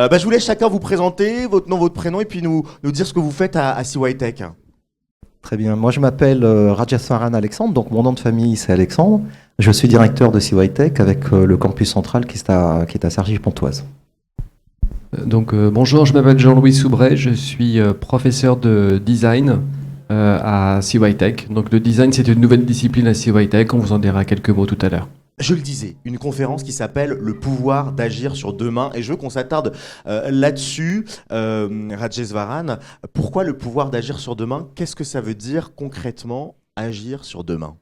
Je vous laisse chacun vous présenter, votre nom, votre prénom, et puis nous dire ce que vous faites à CYTech. Très bien. Moi, je m'appelle Rajaswaran Alexandre, donc mon nom de famille, c'est Alexandre. Je suis directeur de CYTech avec le campus central qui est à Cergy-Pontoise. Bonjour, je m'appelle Jean-Louis Soubret, je suis professeur de design à CYTech. Donc le design, c'est une nouvelle discipline à CYTech, on vous en dira quelques mots tout à l'heure. Je le disais, une conférence qui s'appelle « Le pouvoir d'agir sur demain ». Et je veux qu'on s'attarde là-dessus. Rajeswaran, pourquoi le pouvoir d'agir sur demain? Qu'est-ce que ça veut dire concrètement, agir sur demain?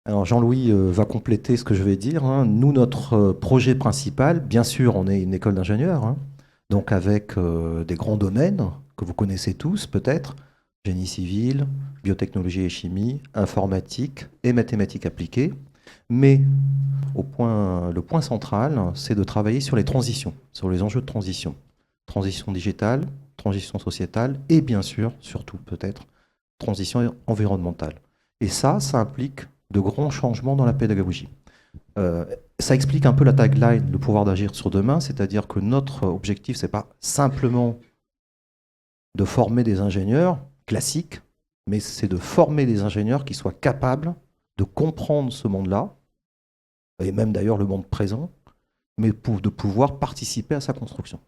Alors Jean-Louis va compléter ce que je vais dire. Nous, notre projet principal, bien sûr, on est une école d'ingénieurs, donc avec des grands domaines que vous connaissez tous peut-être, génie civil, biotechnologie et chimie, informatique et mathématiques appliquées. Mais le point central, c'est de travailler sur les transitions, sur les enjeux de transition. Transition digitale, transition sociétale et bien sûr, surtout peut-être, transition environnementale. Et ça implique de grands changements dans la pédagogie. Ça explique un peu la tagline, le pouvoir d'agir sur demain, c'est-à-dire que notre objectif, ce n'est pas simplement de former des ingénieurs classiques, mais c'est de former des ingénieurs qui soient capables de comprendre ce monde-là, et même d'ailleurs le monde présent, mais de pouvoir participer à sa construction.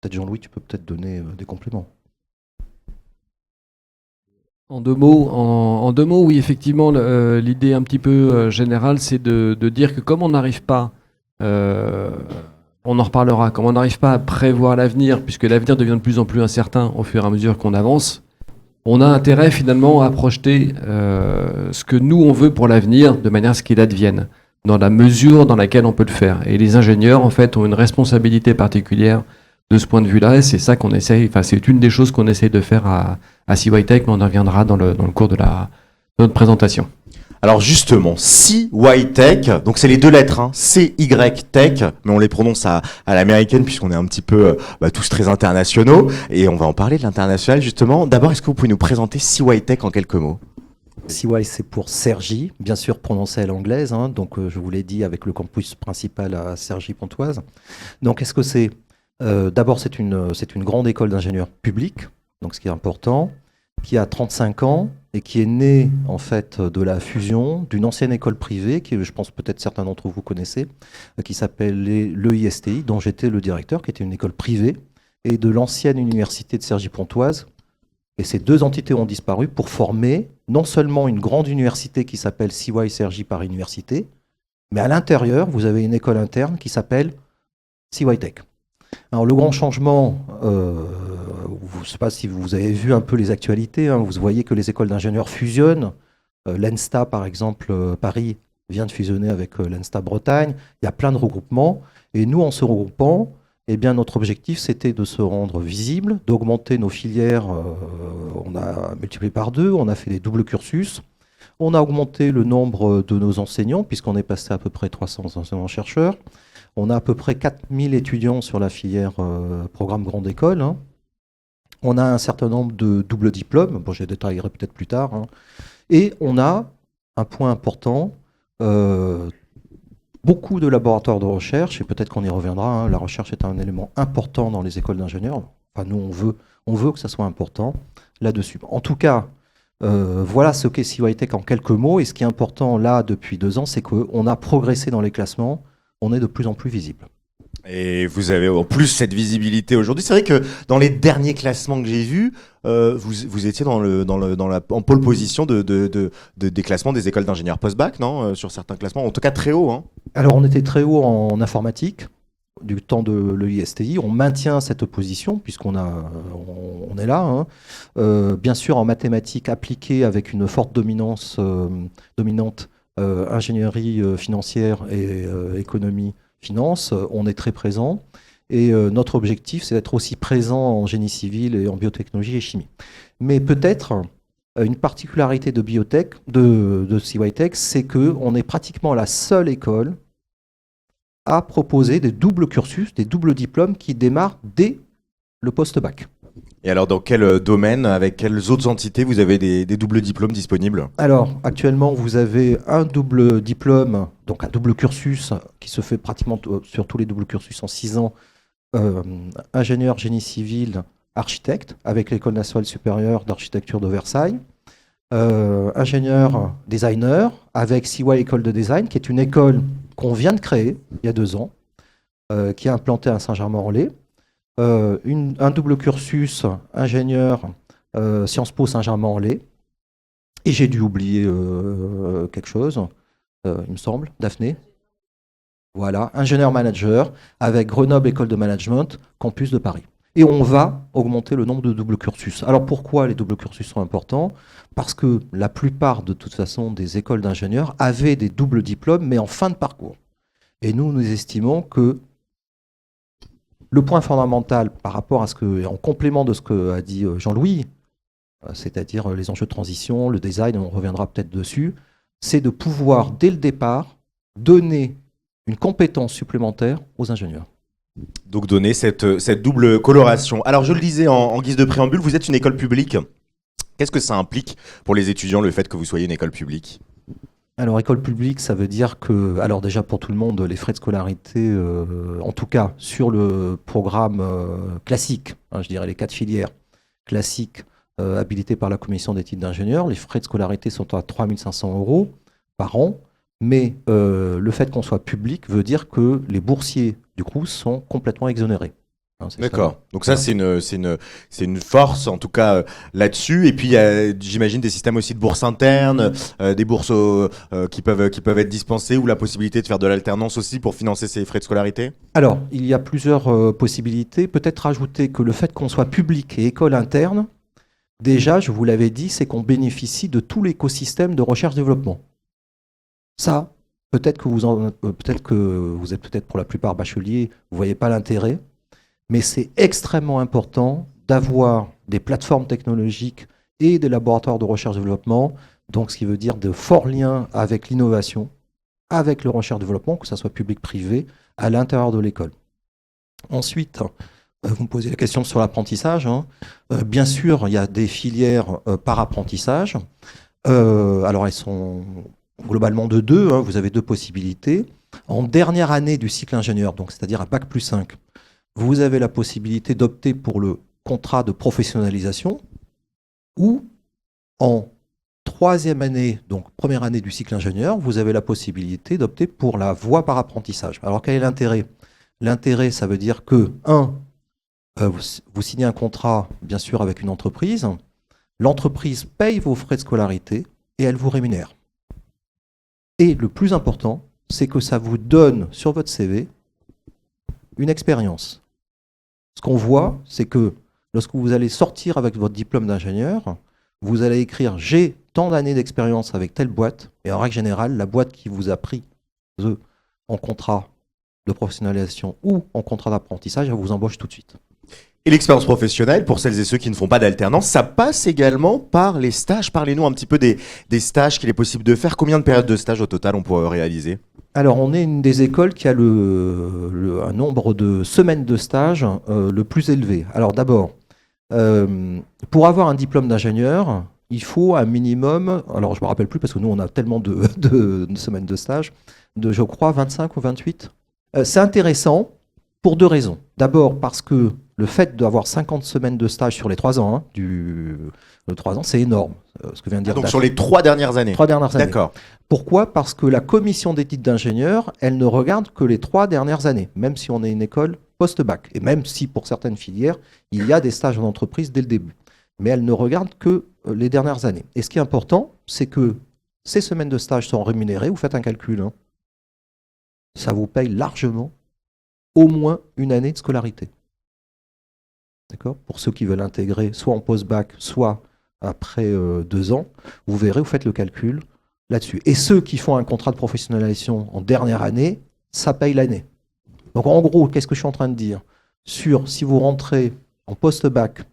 Peut-être Jean-Louis, tu peux peut-être donner des compléments. En deux mots, oui, effectivement, l'idée un petit peu générale, c'est de dire que comme on n'arrive pas, on en reparlera, comme on n'arrive pas à prévoir l'avenir, puisque l'avenir devient de plus en plus incertain au fur et à mesure qu'on avance, on a intérêt finalement à projeter ce que nous on veut pour l'avenir de manière à ce qu'il advienne, dans la mesure dans laquelle on peut le faire. Et les ingénieurs, en fait, ont une responsabilité particulière de ce point de vue-là, et c'est ça qu'on essaye, enfin c'est une des choses qu'on essaye de faire à CYTech, mais on en reviendra dans le cours de notre présentation. Alors justement, CYTech, donc c'est les deux lettres, C-Y-Tech, mais on les prononce à l'américaine puisqu'on est un petit peu tous très internationaux, et on va en parler de l'international justement. D'abord, est-ce que vous pouvez nous présenter CYTech en quelques mots? CY, c'est pour Cergy, bien sûr prononcé à l'anglaise, donc je vous l'ai dit avec le campus principal à Cergy-Pontoise. Donc qu'est-ce que c'est? D'abord, c'est une grande école d'ingénieurs publics, donc ce qui est important, qui a 35 ans et qui est née en fait de la fusion d'une ancienne école privée, qui je pense peut-être certains d'entre vous connaissez, qui s'appelle l'EISTI, dont j'étais le directeur, qui était une école privée, et de l'ancienne université de Cergy-Pontoise. Et ces deux entités ont disparu pour former non seulement une grande université qui s'appelle CY Cergy Paris Université, mais à l'intérieur, vous avez une école interne qui s'appelle CYTech. Alors le grand changement, je ne sais pas si vous avez vu un peu les actualités, vous voyez que les écoles d'ingénieurs fusionnent. L'ENSTA, par exemple, Paris vient de fusionner avec l'ENSTA Bretagne. Il y a plein de regroupements. Et nous, en se regroupant, eh bien, notre objectif, c'était de se rendre visible, d'augmenter nos filières. On a multiplié par 2, on a fait des doubles cursus. On a augmenté le nombre de nos enseignants, puisqu'on est passé à peu près 300 enseignants-chercheurs. On a à peu près 4000 étudiants sur la filière programme grande école. On a un certain nombre de doubles diplômes, bon, je les détaillerai peut-être plus tard. Et on a, un point important, beaucoup de laboratoires de recherche, et peut-être qu'on y reviendra, la recherche est un élément important dans les écoles d'ingénieurs. Enfin, nous, on veut que ça soit important là-dessus. En tout cas, voilà ce qu'est CYTech en quelques mots. Et ce qui est important là, depuis 2 ans, c'est qu'on a progressé dans les classements. On est de plus en plus visible. Et vous avez en plus cette visibilité aujourd'hui. C'est vrai que dans les derniers classements que j'ai vus, vous étiez en pole position des classements des écoles d'ingénieurs post-bac, non? Sur certains classements, en tout cas très haut. Alors on était très haut en informatique, du temps de l'EISTI. On maintient cette position puisqu'on est là. Bien sûr en mathématiques appliquées avec une forte dominante ingénierie financière et économie finance, on est très présent. Et notre objectif, c'est d'être aussi présent en génie civil et en biotechnologie et chimie. Mais peut-être une particularité de biotech, de CYTech, c'est qu'on est pratiquement la seule école à proposer des doubles cursus, des doubles diplômes qui démarrent dès le post-bac. Et alors, dans quel domaine, avec quelles autres entités vous avez des doubles diplômes disponibles? Alors, actuellement, vous avez un double diplôme, donc un double cursus qui se fait pratiquement sur tous les doubles cursus en 6 ans, ingénieur génie civil, architecte, avec l'École nationale supérieure d'architecture de Versailles. Ingénieur designer, avec CY École de design, qui est une école qu'on vient de créer il y a 2 ans, qui est implantée à Saint-Germain-en-Laye. Un double cursus ingénieur Sciences Po Saint-Germain-en-Laye. Et j'ai dû oublier quelque chose, il me semble, Daphné. Voilà, ingénieur manager avec Grenoble École de Management, campus de Paris. Et on va augmenter le nombre de doubles cursus. Alors pourquoi les doubles cursus sont importants? Parce que la plupart, de toute façon, des écoles d'ingénieurs avaient des doubles diplômes, mais en fin de parcours. Et nous estimons que le point fondamental par rapport à ce que, en complément de ce qu'a dit Jean-Louis, c'est-à-dire les enjeux de transition, le design, on reviendra peut-être dessus, c'est de pouvoir, dès le départ, donner une compétence supplémentaire aux ingénieurs. Donc donner cette double coloration. Alors je le disais en guise de préambule, vous êtes une école publique. Qu'est-ce que ça implique pour les étudiants, le fait que vous soyez une école publique? Alors école publique, ça veut dire que, alors déjà pour tout le monde, les frais de scolarité, en tout cas sur le programme classique, je dirais les 4 filières classiques habilitées par la commission d'études d'ingénieurs, les frais de scolarité sont à 3 500 € par an. Mais le fait qu'on soit public veut dire que les boursiers du Crous sont complètement exonérés. D'accord. Donc ça, c'est une force, en tout cas, là-dessus. Et puis, il y a, j'imagine, des systèmes aussi de bourses internes, des bourses qui peuvent être dispensées, ou la possibilité de faire de l'alternance aussi pour financer ces frais de scolarité? Alors, il y a plusieurs possibilités. Peut-être rajouter que le fait qu'on soit public et école interne, déjà, je vous l'avais dit, c'est qu'on bénéficie de tout l'écosystème de recherche-développement. Ça, peut-être que vous êtes peut-être pour la plupart bacheliers, vous ne voyez pas l'intérêt, mais c'est extrêmement important d'avoir des plateformes technologiques et des laboratoires de recherche-développement, donc ce qui veut dire de forts liens avec l'innovation, avec le recherche-développement, que ce soit public-privé, à l'intérieur de l'école. Ensuite, vous me posez la question sur l'apprentissage. Bien sûr, il y a des filières par apprentissage. Alors, elles sont globalement de 2, vous avez 2 possibilités. En dernière année du cycle ingénieur, donc c'est-à-dire à Bac+5, vous avez la possibilité d'opter pour le contrat de professionnalisation, ou en 3e année, donc première année du cycle ingénieur, vous avez la possibilité d'opter pour la voie par apprentissage. Alors quel est l'intérêt? L'intérêt, ça veut dire que, vous signez un contrat, bien sûr, avec une entreprise, l'entreprise paye vos frais de scolarité et elle vous rémunère. Et le plus important, c'est que ça vous donne sur votre CV une expérience. Ce qu'on voit, c'est que lorsque vous allez sortir avec votre diplôme d'ingénieur, vous allez écrire « j'ai tant d'années d'expérience avec telle boîte », et en règle générale, la boîte qui vous a pris en contrat de professionnalisation ou en contrat d'apprentissage, elle vous embauche tout de suite. Et l'expérience professionnelle, pour celles et ceux qui ne font pas d'alternance, ça passe également par les stages. Parlez-nous un petit peu des stages qu'il est possible de faire. Combien de périodes de stage au total on pourrait réaliser? Alors, on est une des écoles qui a un nombre de semaines de stage le plus élevé. Alors d'abord, pour avoir un diplôme d'ingénieur, il faut un minimum, alors je ne me rappelle plus parce que nous on a tellement de semaines de stage, je crois 25 ou 28. C'est intéressant pour 2 raisons. D'abord parce que le fait d'avoir 50 semaines de stage sur les 3 ans, 3 ans, c'est énorme. Ce que vient de dire donc Daphné. sur les 3 dernières années. 3 dernières années. D'accord. Pourquoi? Parce que la commission d'études d'ingénieurs, elle ne regarde que les 3 dernières années, même si on est une école post-bac. Et même si pour certaines filières, il y a des stages en entreprise dès le début. Mais elle ne regarde que les dernières années. Et ce qui est important, c'est que ces semaines de stage sont rémunérées. Vous faites un calcul. Ça vous paye largement au moins une année de scolarité. D'accord? Pour ceux qui veulent intégrer soit en post-bac, soit après 2 ans, vous verrez, vous faites le calcul là-dessus. Et ceux qui font un contrat de professionnalisation en dernière année, ça paye l'année. Donc en gros, qu'est-ce que je suis en train de dire? Si vous rentrez en post-bac,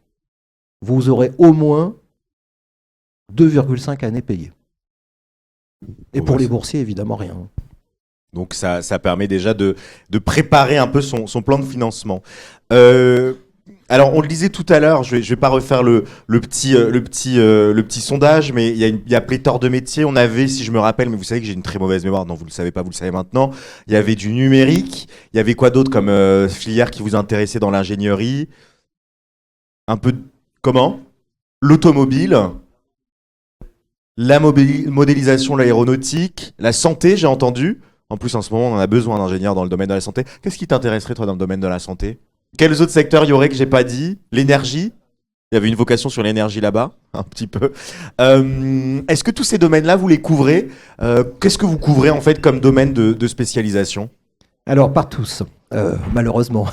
vous aurez au moins 2,5 années payées. Et pour les boursiers, évidemment, rien. Donc ça permet déjà de préparer un peu son plan de financement. Alors, on le disait tout à l'heure, je vais pas refaire le petit sondage, mais il y a pléthore de métiers. On avait, si je me rappelle, mais vous savez que j'ai une très mauvaise mémoire, non, vous le savez pas, vous le savez maintenant. Il y avait du numérique. Il y avait quoi d'autre comme filière qui vous intéressait dans l'ingénierie? Un peu, comment? L'automobile, la modélisation, l'aéronautique, la santé, j'ai entendu. En plus, en ce moment, on en a besoin d'ingénieurs dans le domaine de la santé. Qu'est-ce qui t'intéresserait, toi, dans le domaine de la santé? Quels autres secteurs il y aurait que j'ai pas dit? L'énergie? Il y avait une vocation sur l'énergie là-bas, un petit peu. Est-ce que tous ces domaines-là, vous les couvrez? Qu'est-ce que vous couvrez, en fait, comme domaine de spécialisation? Alors, par tous, malheureusement.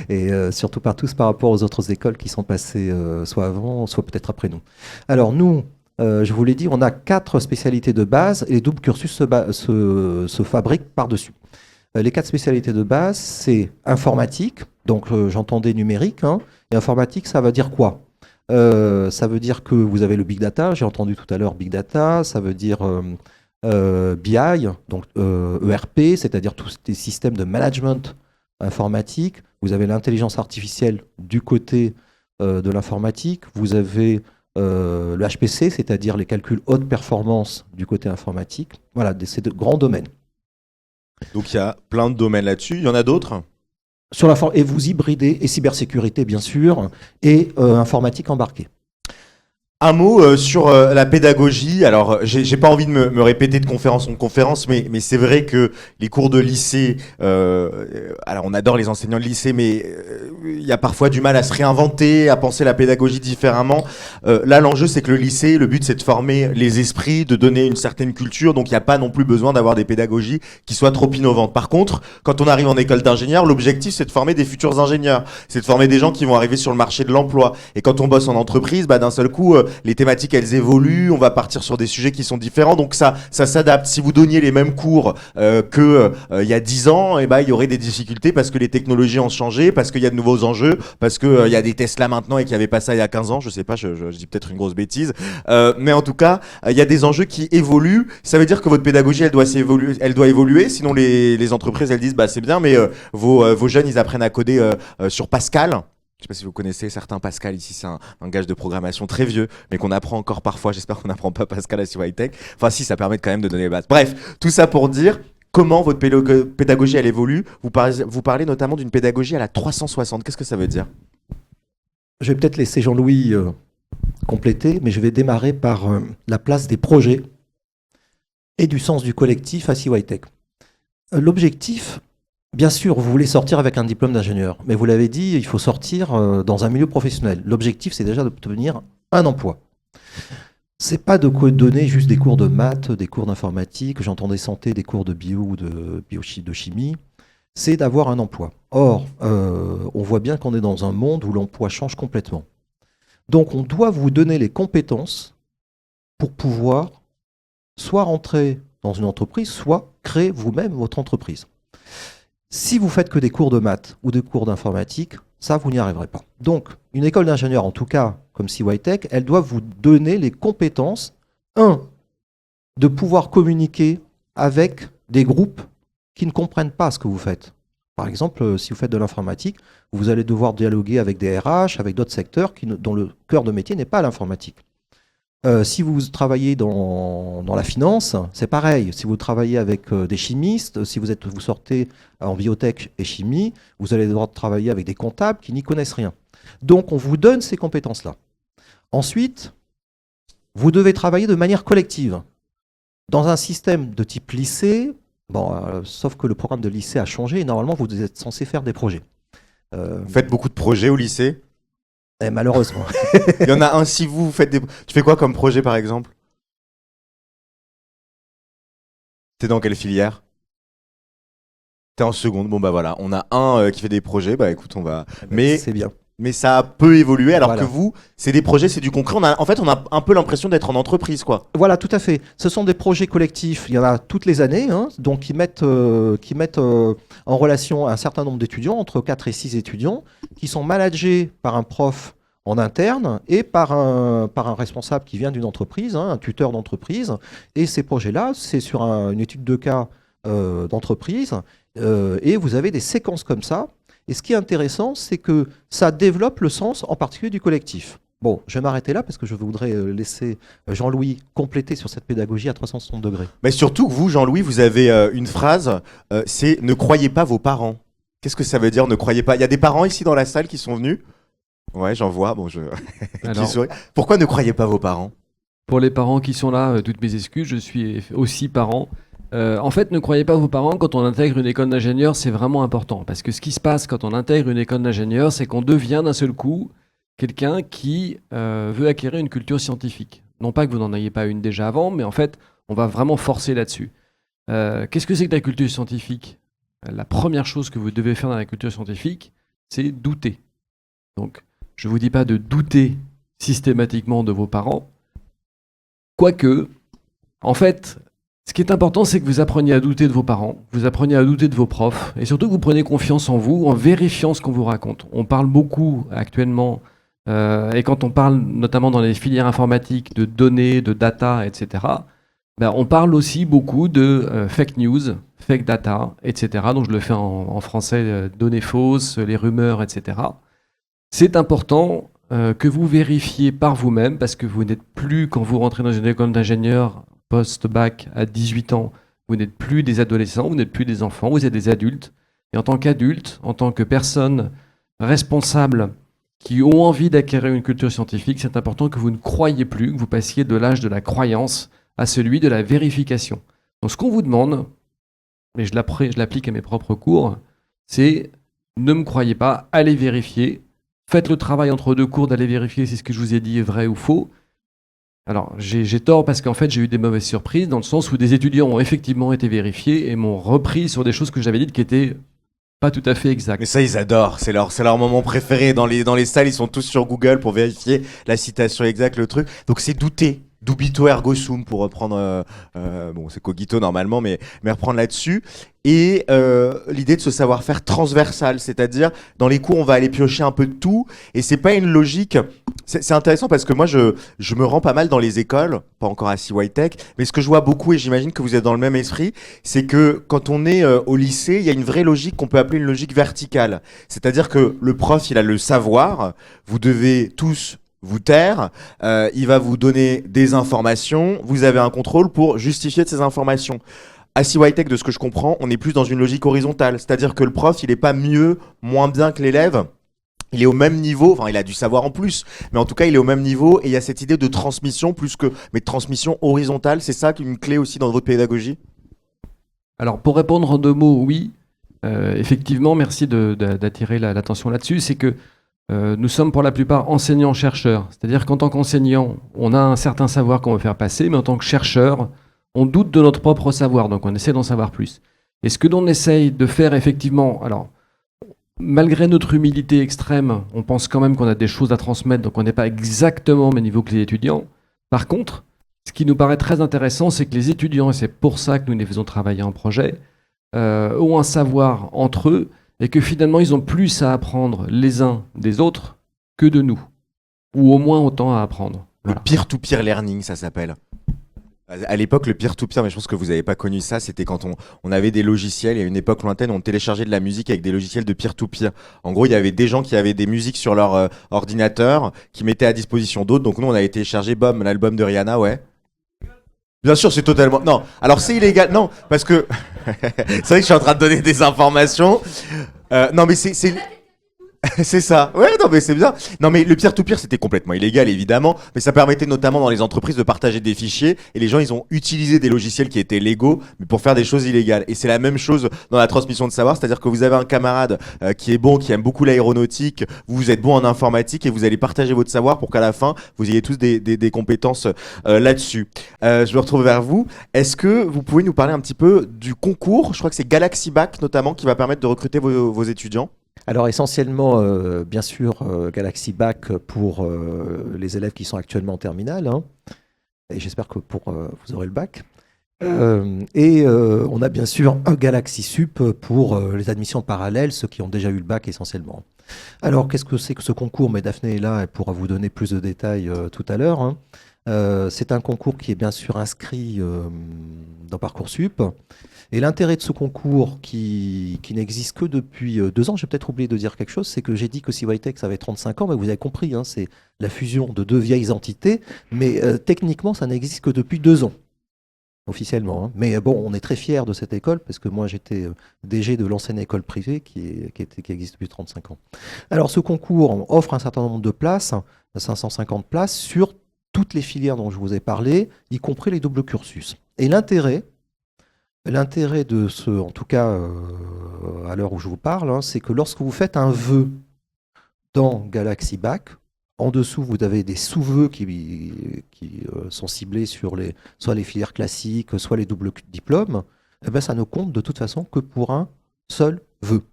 Et surtout par tous par rapport aux autres écoles qui sont passées soit avant, soit peut-être après nous. Alors, nous, je vous l'ai dit, on a 4 spécialités de base et les doubles cursus se fabriquent par-dessus. Les 4 spécialités de base, c'est informatique, donc j'entendais numérique, hein, et informatique, ça veut dire quoi? Ça veut dire que vous avez le big data, j'ai entendu tout à l'heure big data, ça veut dire BI, donc ERP, c'est-à-dire tous les systèmes de management informatique. Vous avez l'intelligence artificielle du côté de l'informatique, vous avez le HPC, c'est-à-dire les calculs haute performance du côté informatique. Voilà, c'est de grands domaines. Donc il y a plein de domaines là-dessus. Il y en a d'autres? Et vous hybridez, et cybersécurité bien sûr, et informatique embarquée. Un mot sur la pédagogie. Alors, j'ai pas envie de me répéter de conférence en conférence, mais c'est vrai que les cours de lycée, alors on adore les enseignants de lycée, mais il y a parfois du mal à se réinventer, à penser la pédagogie différemment. Là, l'enjeu, c'est que le lycée, le but, c'est de former les esprits, de donner une certaine culture, donc il n'y a pas non plus besoin d'avoir des pédagogies qui soient trop innovantes. Par contre, quand on arrive en école d'ingénieur, l'objectif, c'est de former des futurs ingénieurs, c'est de former des gens qui vont arriver sur le marché de l'emploi. Et quand on bosse en entreprise, bah, d'un seul coup, les thématiques, elles évoluent, on va partir sur des sujets qui sont différents, donc ça s'adapte. Si vous donniez les mêmes cours il y a 10 ans, et ben il y aurait des difficultés parce que les technologies ont changé, parce qu'il y a de nouveaux enjeux, parce que il y a des Tesla maintenant et qu'il n'y avait pas ça il y a 15 ans, je sais pas, je dis peut-être une grosse bêtise, mais en tout cas, il y a des enjeux qui évoluent. Ça veut dire que votre pédagogie, elle doit évoluer, sinon les entreprises, elles disent, bah c'est bien, mais vos jeunes, ils apprennent à coder sur Pascal. Je sais pas si vous connaissez certains Pascal ici, c'est un langage de programmation très vieux, mais qu'on apprend encore parfois. J'espère qu'on n'apprend pas Pascal à CY Tech. Enfin si, ça permet quand même de donner les bases. Bref, tout ça pour dire comment votre pédagogie elle évolue. Vous parlez notamment d'une pédagogie à la 360. Qu'est-ce que ça veut dire? Je vais peut-être laisser Jean-Louis compléter, mais je vais démarrer par la place des projets et du sens du collectif à CY Tech. L'objectif, bien sûr, vous voulez sortir avec un diplôme d'ingénieur, mais vous l'avez dit, il faut sortir dans un milieu professionnel. L'objectif, c'est déjà d'obtenir un emploi. C'est pas de donner juste des cours de maths, des cours d'informatique, j'entendais santé, des cours de bio ou de chimie. C'est d'avoir un emploi. Or, on voit bien qu'on est dans un monde où l'emploi change complètement. Donc, on doit vous donner les compétences pour pouvoir soit rentrer dans une entreprise, soit créer vous-même votre entreprise. Si vous faites que des cours de maths ou des cours d'informatique, ça, vous n'y arriverez pas. Donc, une école d'ingénieur, en tout cas, comme CY Tech, elle doit vous donner les compétences, de pouvoir communiquer avec des groupes qui ne comprennent pas ce que vous faites. Par exemple, si vous faites de l'informatique, vous allez devoir dialoguer avec des RH, avec d'autres secteurs dont le cœur de métier n'est pas l'informatique. Si vous travaillez dans la finance, c'est pareil. Si vous travaillez avec des chimistes, si vous sortez en biotech et chimie, vous allez devoir travailler avec des comptables qui n'y connaissent rien. Donc, on vous donne ces compétences-là. Ensuite, vous devez travailler de manière collective. Dans un système de type lycée, sauf que le programme de lycée a changé et normalement, vous êtes censé faire des projets. Vous faites beaucoup de projets au lycée? Malheureusement. Il y en a un, si vous faites des... Tu fais quoi comme projet, par exemple? T'es dans quelle filière? T'es en seconde. Bon, bah voilà. On a un qui fait des projets. Bah écoute, on va... Mais c'est bien. Mais ça peut évoluer, alors Voilà. que vous, c'est des projets, c'est du concret. En fait, on a un peu l'impression d'être en entreprise, quoi. Voilà, tout à fait. Ce sont des projets collectifs, il y en a toutes les années, donc qui mettent en relation un certain nombre d'étudiants, entre 4 et 6 étudiants, qui sont managés par un prof en interne et par un responsable qui vient d'une entreprise, un tuteur d'entreprise. Et ces projets-là, c'est sur une étude de cas d'entreprise, et vous avez des séquences comme ça. Et ce qui est intéressant, c'est que ça développe le sens, en particulier du collectif. Bon, je vais m'arrêter là parce que je voudrais laisser Jean-Louis compléter sur cette pédagogie à 360 degrés. Mais surtout que vous, Jean-Louis, vous avez une phrase, c'est « Ne croyez pas vos parents ». Qu'est-ce que ça veut dire, ne croyez pas? Il y a des parents ici dans la salle qui sont venus? Ouais, j'en vois. Bon, Alors, pourquoi ne croyez pas vos parents? pour les parents qui sont là, toutes mes excuses, je suis aussi parent. En fait, ne croyez pas vos parents, quand on intègre une école d'ingénieur, c'est vraiment important. Parce que ce qui se passe quand on intègre une école d'ingénieur, c'est qu'on devient d'un seul coup quelqu'un qui veut acquérir une culture scientifique. Non pas que vous n'en ayez pas une déjà avant, mais en fait, on va vraiment forcer là-dessus. Qu'est-ce que c'est que la culture scientifique? La première chose que vous devez faire dans la culture scientifique, c'est douter. Donc, je ne vous dis pas de douter systématiquement de vos parents, quoique, en fait, ce qui est important, c'est que vous appreniez à douter de vos parents, vous appreniez à douter de vos profs, et surtout que vous preniez confiance en vous en vérifiant ce qu'on vous raconte. On parle beaucoup actuellement, et quand on parle notamment dans les filières informatiques de données, de data, etc., on parle aussi beaucoup de fake news, fake data, etc. Donc je le fais en français, données fausses, les rumeurs, etc. C'est important que vous vérifiez par vous-même, parce que vous n'êtes plus, quand vous rentrez dans une école d'ingénieur post-bac à 18 ans, vous n'êtes plus des adolescents, vous n'êtes plus des enfants, vous êtes des adultes. Et en tant qu'adulte, en tant que personne responsable qui ont envie d'acquérir une culture scientifique, c'est important que vous ne croyiez plus, que vous passiez de l'âge de la croyance à celui de la vérification. Donc ce qu'on vous demande, et je l'applique à mes propres cours, c'est ne me croyez pas, allez vérifier, faites le travail entre deux cours d'aller vérifier si ce que je vous ai dit est vrai ou faux. Alors j'ai tort parce qu'en fait j'ai eu des mauvaises surprises dans le sens où des étudiants ont effectivement été vérifiés et m'ont repris sur des choses que j'avais dites qui étaient pas tout à fait exactes. Mais ça, ils adorent. C'est leur moment préféré. Dans les salles, ils sont tous sur Google pour vérifier la citation exacte, le truc. Donc c'est douter. Dubito ergo sum, pour reprendre, bon c'est cogito normalement, mais reprendre là-dessus. Et l'idée de ce savoir-faire transversal, c'est-à-dire dans les cours on va aller piocher un peu de tout, et c'est pas une logique. C'est intéressant parce que moi je me rends pas mal dans les écoles, pas encore à CY Tech, mais ce que je vois beaucoup, et j'imagine que vous êtes dans le même esprit, c'est que quand on est au lycée, il y a une vraie logique qu'on peut appeler une logique verticale. C'est-à-dire que le prof il a le savoir, vous devez tous vous taire, il va vous donner des informations, vous avez un contrôle pour justifier de ces informations. À CY Tech, de ce que je comprends, on est plus dans une logique horizontale, c'est-à-dire que le prof, il n'est pas mieux, moins bien que l'élève, il est au même niveau, enfin il a du savoir en plus, mais en tout cas il est au même niveau, et il y a cette idée de transmission mais de transmission horizontale, c'est ça une clé aussi dans votre pédagogie? Alors pour répondre en deux mots, oui, effectivement, merci d'attirer l'attention là-dessus, c'est que nous sommes pour la plupart enseignants-chercheurs. C'est-à-dire qu'en tant qu'enseignant, on a un certain savoir qu'on veut faire passer, mais en tant que chercheur, on doute de notre propre savoir, donc on essaie d'en savoir plus. Et ce que l'on essaye de faire effectivement, alors, malgré notre humilité extrême, on pense quand même qu'on a des choses à transmettre, donc on n'est pas exactement au même niveau que les étudiants. Par contre, ce qui nous paraît très intéressant, c'est que les étudiants, et c'est pour ça que nous les faisons travailler en projet, ont un savoir entre eux, et que finalement, ils ont plus à apprendre les uns des autres que de nous. Ou au moins autant à apprendre. Voilà. Le peer-to-peer learning, ça s'appelle. À l'époque, le peer-to-peer, mais je pense que vous n'avez pas connu ça, c'était quand on avait des logiciels, il y a une époque lointaine, on téléchargeait de la musique avec des logiciels de peer-to-peer. En gros, il y avait des gens qui avaient des musiques sur leur ordinateur, qui mettaient à disposition d'autres. Donc nous, on avait téléchargé BOM, l'album de Rihanna, ouais. Bien sûr, c'est totalement... Non, alors c'est illégal. Non, parce que... c'est vrai que je suis en train de donner des informations. Non, mais c'est... C'est ça. Ouais, non, mais c'est bien. Non, mais le peer-to-peer, c'était complètement illégal, évidemment. Mais ça permettait notamment dans les entreprises de partager des fichiers. Et les gens, ils ont utilisé des logiciels qui étaient légaux, mais pour faire des choses illégales. Et c'est la même chose dans la transmission de savoir. C'est-à-dire que vous avez un camarade qui est bon, qui aime beaucoup l'aéronautique. Vous êtes bon en informatique et vous allez partager votre savoir pour qu'à la fin, vous ayez tous des compétences là-dessus. Je me retrouve vers vous. Est-ce que vous pouvez nous parler un petit peu du concours? Je crois que c'est Galaxy Bac, notamment, qui va permettre de recruter vos étudiants. Alors essentiellement, bien sûr, Galaxy Bac pour les élèves qui sont actuellement en terminale, hein, et j'espère que vous aurez le bac. Et on a bien sûr un Galaxy Sup pour les admissions parallèles, ceux qui ont déjà eu le bac essentiellement. Alors qu'est-ce que c'est que ce concours? Mais Daphné est là, elle pourra vous donner plus de détails tout à l'heure. Hein. C'est un concours qui est bien sûr inscrit dans Parcoursup. Et l'intérêt de ce concours, qui n'existe que depuis 2 ans, j'ai peut-être oublié de dire quelque chose, c'est que j'ai dit que CYTech, ça avait 35 ans, mais vous avez compris, hein, c'est la fusion de 2 vieilles entités, mais techniquement, ça n'existe que depuis 2 ans, officiellement. Hein. Mais bon, on est très fiers de cette école, parce que moi, j'étais DG de l'ancienne école privée qui existe depuis 35 ans. Alors, ce concours offre un certain nombre de places, 550 places, sur toutes les filières dont je vous ai parlé, y compris les doubles cursus. Et l'intérêt de ce, en tout cas à l'heure où je vous parle, hein, c'est que lorsque vous faites un vœu dans Galaxy Bac, en dessous vous avez des sous-vœux qui sont ciblés sur soit les filières classiques, soit les doubles diplômes, eh ben, ça ne compte de toute façon que pour un seul vœu.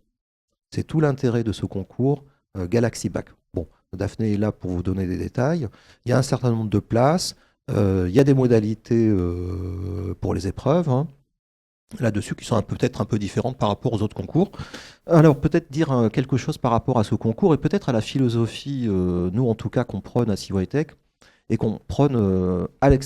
C'est tout l'intérêt de ce concours Galaxy Bac. Bon, Daphné est là pour vous donner des détails. Il y a un certain nombre de places, il y a des modalités pour les épreuves, hein, là-dessus, qui sont peut-être un peu différentes par rapport aux autres concours. Alors, peut-être dire quelque chose par rapport à ce concours et peut-être à la philosophie, nous en tout cas, qu'on prône à CYTech et qu'on prône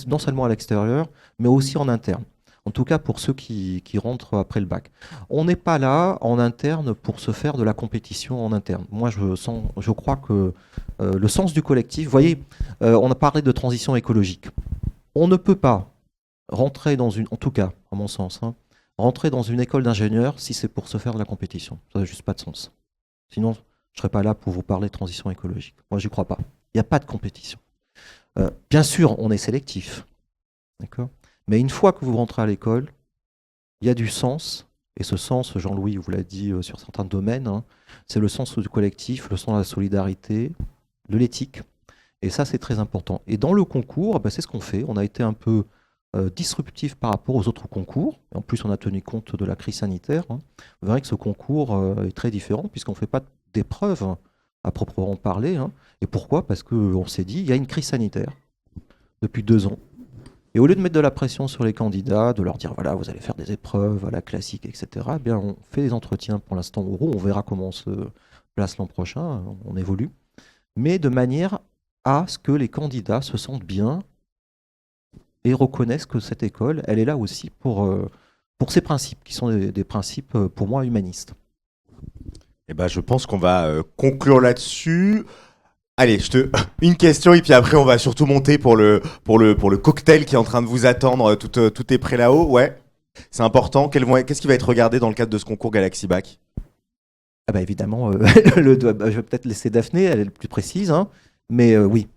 non seulement à l'extérieur, mais aussi en interne. En tout cas, pour ceux qui rentrent après le bac. On n'est pas là, en interne, pour se faire de la compétition en interne. Moi, je crois que le sens du collectif... Vous voyez, on a parlé de transition écologique. On ne peut pas rentrer dans une... En tout cas, à mon sens, hein, rentrer dans une école d'ingénieurs si c'est pour se faire de la compétition. Ça n'a juste pas de sens. Sinon, je ne serais pas là pour vous parler de transition écologique. Moi, j'y crois pas. Il n'y a pas de compétition. Bien sûr, on est sélectif. D'accord ? Mais une fois que vous rentrez à l'école, il y a du sens. Et ce sens, Jean-Louis vous l'a dit sur certains domaines, hein, c'est le sens du collectif, le sens de la solidarité, de l'éthique. Et ça, c'est très important. Et dans le concours, c'est ce qu'on fait. On a été un peu disruptif par rapport aux autres concours. En plus, on a tenu compte de la crise sanitaire. Hein. Vous verrez que ce concours est très différent puisqu'on ne fait pas d'épreuves à proprement parler. Hein. Et pourquoi ? Parce qu'on s'est dit, il y a une crise sanitaire depuis 2 ans. Et au lieu de mettre de la pression sur les candidats, de leur dire, voilà, vous allez faire des épreuves, voilà, classiques, etc., eh bien, on fait des entretiens pour l'instant oraux. On verra comment on se place l'an prochain. On évolue. Mais de manière à ce que les candidats se sentent bien et reconnaissent que cette école, elle est là aussi pour ses principes, qui sont des principes, pour moi, humanistes. Eh ben, je pense qu'on va conclure là-dessus. Allez, une question et puis après on va surtout monter pour le cocktail qui est en train de vous attendre. Tout est prêt là-haut, ouais. C'est important. Qu'est-ce qui va être regardé dans le cadre de ce concours Galaxy Bac ? Ah bah évidemment, je vais peut-être laisser Daphné, elle est le plus précise, hein, mais oui.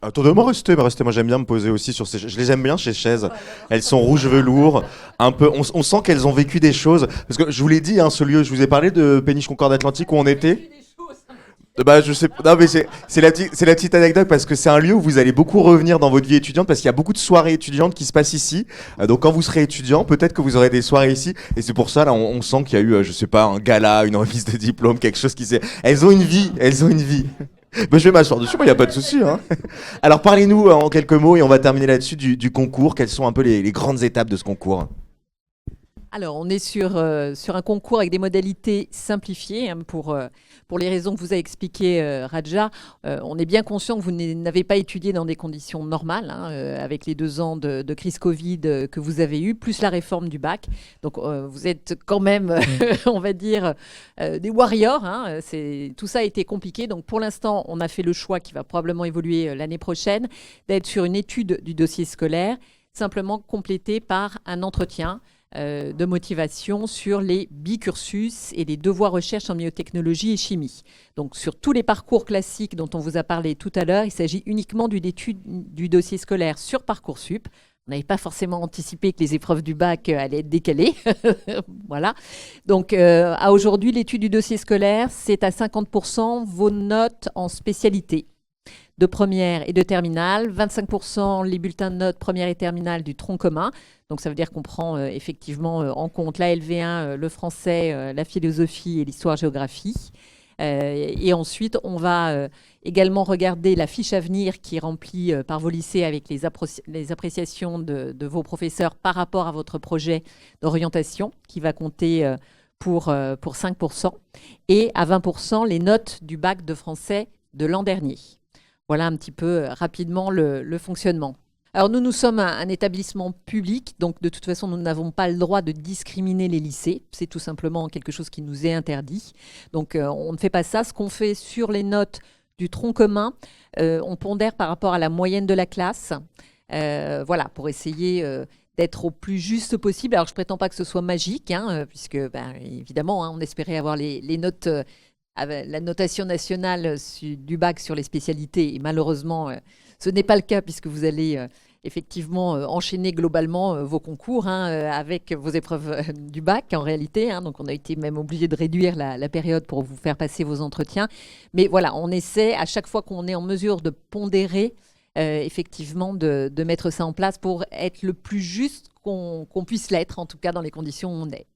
Attendez-moi, restez. Moi, j'aime bien me poser aussi sur ces chaises. Je les aime bien, ces chaises. Elles sont rouge velours. Un peu, on sent qu'elles ont vécu des choses. Parce que je vous l'ai dit, hein, ce lieu, je vous ai parlé de Péniche Concorde Atlantique où on était. Je sais. Non, mais c'est la petite anecdote parce que c'est un lieu où vous allez beaucoup revenir dans votre vie étudiante parce qu'il y a beaucoup de soirées étudiantes qui se passent ici. Donc, quand vous serez étudiant, peut-être que vous aurez des soirées ici. Et c'est pour ça, là, on sent qu'il y a eu, je sais pas, un gala, une remise de diplôme, quelque chose qui s'est. Elles ont une vie. Je vais m'asseoir dessus, il n'y a pas de souci. Hein. Alors parlez-nous en quelques mots et on va terminer là-dessus du concours. Quelles sont un peu les grandes étapes de ce concours ? Alors, on est sur un concours avec des modalités simplifiées hein, pour les raisons que vous a expliquées Radja. On est bien conscient que vous n'avez pas étudié dans des conditions normales, hein, avec les 2 ans de crise Covid que vous avez eu, plus la réforme du bac. Donc, vous êtes quand même, on va dire, des warriors. Hein. Tout ça a été compliqué. Donc, pour l'instant, on a fait le choix qui va probablement évoluer l'année prochaine, d'être sur une étude du dossier scolaire, simplement complétée par un entretien de motivation sur les bicursus et les devoirs recherche en biotechnologie et chimie. Donc sur tous les parcours classiques dont on vous a parlé tout à l'heure, il s'agit uniquement d'une étude du dossier scolaire sur Parcoursup. On n'avait pas forcément anticipé que les épreuves du bac allaient être décalées. Voilà. Donc à aujourd'hui, l'étude du dossier scolaire, c'est à 50% vos notes en spécialité de première et de terminale, 25% les bulletins de notes première et terminale du tronc commun. Donc ça veut dire qu'on prend effectivement en compte la LV1, le français, la philosophie et l'histoire-géographie. Et ensuite, on va également regarder la fiche à venir qui est remplie par vos lycées avec les appréciations de vos professeurs par rapport à votre projet d'orientation qui va compter pour 5%. Et à 20%, les notes du bac de français de l'an dernier. Voilà un petit peu rapidement le fonctionnement. Alors nous sommes un établissement public, donc de toute façon, nous n'avons pas le droit de discriminer les lycées. C'est tout simplement quelque chose qui nous est interdit. Donc on ne fait pas ça. Ce qu'on fait sur les notes du tronc commun, on pondère par rapport à la moyenne de la classe. Voilà, pour essayer d'être au plus juste possible. Alors je prétends pas que ce soit magique, hein, puisque évidemment, hein, on espérait avoir les notes... la notation nationale du bac sur les spécialités, et malheureusement, ce n'est pas le cas puisque vous allez effectivement enchaîner globalement vos concours avec vos épreuves du bac en réalité. Hein. Donc on a été même obligé de réduire la période pour vous faire passer vos entretiens. Mais voilà, on essaie à chaque fois qu'on est en mesure de pondérer, effectivement, de mettre ça en place pour être le plus juste qu'on puisse l'être, en tout cas dans les conditions où on est.